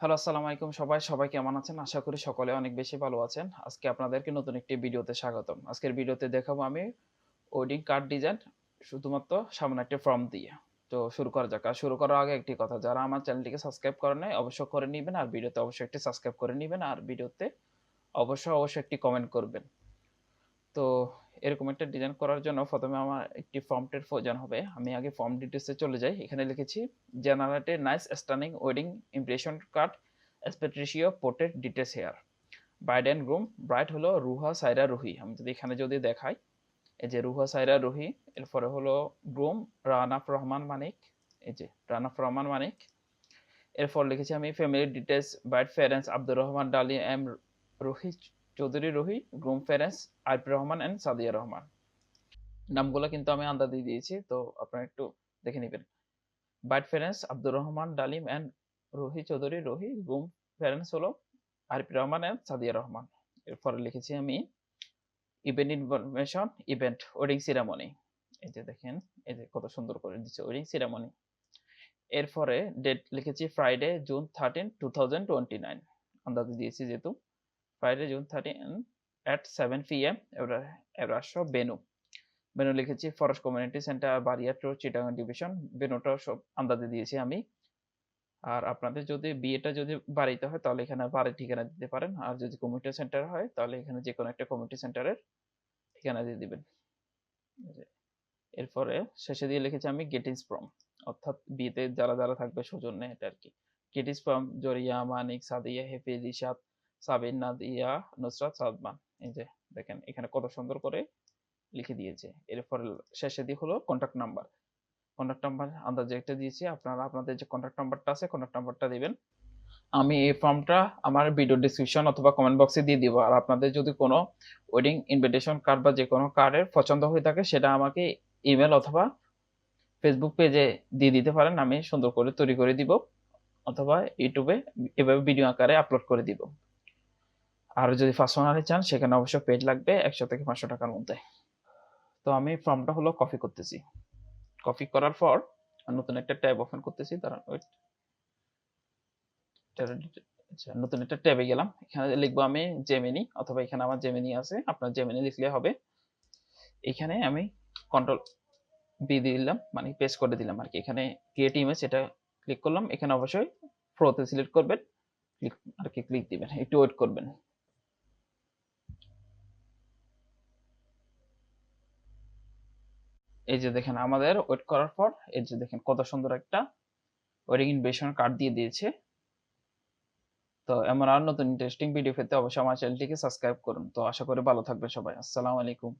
Hello, আসসালামু আলাইকুম সবাই কেমন আছেন? আশা করি সকলে অনেক বেশি ভালো আছেন। আজকে আপনাদেরকে নতুন একটি ভিডিওতে স্বাগতম। আজকের ভিডিওতে দেখাবো আমি ওয়েডিং কার্ড ডিজাইন শুধুমাত্র সামান্য একটি ফর্ম দিয়ে। তো শুরু করা যাক। আর শুরু করার আগে একটি কথা, যারা আমার চ্যানেলটিকে সাবস্ক্রাইব করেন নাই অবশ্যই করে নিবেন। আর ভিডিওতে অবশ্যই একটি সাবস্ক্রাইব করে নিবেন। আর ভিডিওতে অবশ্যই একটি কমেন্ট করবেন। তো এরকম একটা ডিজাইন করার জন্য প্রথমে আমার একটি ফর্মটের প্রয়োজন হবে। আমি আগে ফর্ম ডিটেইলসে চলে যাই। এখানে লিখেছি generate a nice stunning wedding impression card aspect ratio portrait details here. Bride and groom, bride হলো রুহা সায়রা রুহি। আমি যদি এখানে দেখাই, এই যে রুহা সায়রা রুহি। এরপরে হলো গ্রুম রানাফ রহমান মানিক, এই যে রানাফ রহমান মানিক। এরপর লিখেছি আমি family details, bride parents Abdur Rahman Dali M Ruhi Chowdhury Ruhi, groom parents Arif Rahman and Sadia Rahman. নামগুলো কিন্তু আমি আন্দাজে দিয়েছি, তো আপনারা একটু দেখে নেবেন। ব্রাইড প্যারেন্টস আব্দুর রহমান ডালিম and Ruhi Chowdhury Ruhi, groom parents হলো আরিফ রহমান অ্যান্ড সাদিয়া রহমান। এরপরে লিখেছি আমি ইভেন্ট ইনফরমেশন, ইভেন্ট ওয়েডিং সিরামনি। এই যে দেখেন, এই যে কত সুন্দর করে দিচ্ছে ওয়েডিং সিরামনি। এরপরে ডেট লিখেছি ফ্রাইডে জুন 13, 2029। আন্দাজে দিয়েছি যেহেতু ফ্রাইডে জুন 13 at 7 PM। এবার আসো ভেন্যু লিখেছি forest community centre Baria to Chittagong division. ভেন্যুটা সব আন্দাজে দিয়েছি আমি। আর আপনাদের যদি বিয়েটা যদি বাড়িতে হয় তাহলে এখানে বাড়ির ঠিকানা দিতে পারেন, আর যদি কমিউনিটি সেন্টার হয় তাহলে এখানে যে কোনো একটা কমিউনিটি সেন্টারের ঠিকানা দিয়ে দিবেন। এরপরে শেষে দিয়ে লিখেছি আমি গেটিংস ফ্রম, অর্থাৎ বিয়েতে যারা যারা থাকবে সৌজন্যে, এটা আর কি। গেটিংস ফ্রম জরিয়া মানিক সাদিয়া হেফিজ ইশাদ সাবিন নাদিয়া নুসরাত সাদমান। এই যে দেখেন এখানে কত সুন্দর করে লিখে দিয়েছে। এরপরে শেষে দিয়ে হলো কন্ট্যাক্ট নাম্বার। কন্ট্যাক্ট নাম্বার আন্দাজে একটা দিয়েছি, আপনারা আপনাদের যে কন্ট্যাক্ট নাম্বারটা আছে কন্ট্যাক্ট নাম্বারটা দিবেন। আমি এই ফর্মটা আমার ভিডিও ডিসক্রিপশন অথবা কমেন্ট বক্সে দিয়ে দিব। আর আপনাদের যদি কোনো ওয়েডিং ইনভিটেশন কার্ড বা যে কোনো কার্ডের পছন্দ হয়ে থাকে সেটা আমাকে ইমেল অথবা ফেসবুক পেজে দিয়ে দিতে পারেন, আমি সুন্দর করে তৈরি করে দিব, অথবা ইউটিউবে এভাবে ভিডিও আকারে আপলোড করে দিব। আর যদি পার্সোনালি চান সেখানে অবশ্যই পেজ লাগবে 100 থেকে 500 টাকার মধ্যে। তো আমি ফর্মটা হলো কপি করতেছি। কপি করার পর নতুন একটা ট্যাব ওপেন করতেছি, দাঁড়ান ওয়েট। আচ্ছা, নতুন একটা ট্যাবে গেলাম। এখানে লিখবো আমি জেমিনি, অথবা এখানে আমার জেমিনি আছে, আপনার জেমিনি লিখলে হবে। এখানে আমি কন্ট্রোল বি দিলাম, মানে পেস্ট করে দিলাম আর কি। এখানে ক্রিয়েট ইমেজ এটা ক্লিক করলাম। এখানে অবশ্যই প্রোতে সিলেক্ট করবেন, ক্লিক আর কি ক্লিক দিবেন, একটু ওয়েট করবেন। এই যে দেখেন আমাদের ওয়েট করার পর এই যে দেখেন কত সুন্দর একটা ওয়েডিং ইনভিটেশন কার্ড দিয়ে দিয়েছে। তো এমন আর নতুন ইন্টারেস্টিং ভিডিও পেতে অবশ্যই আমার চ্যানেলটিকে সাবস্ক্রাইব করুন। তো আশা করি ভালো থাকবেন সবাই। আসসালামু আলাইকুম।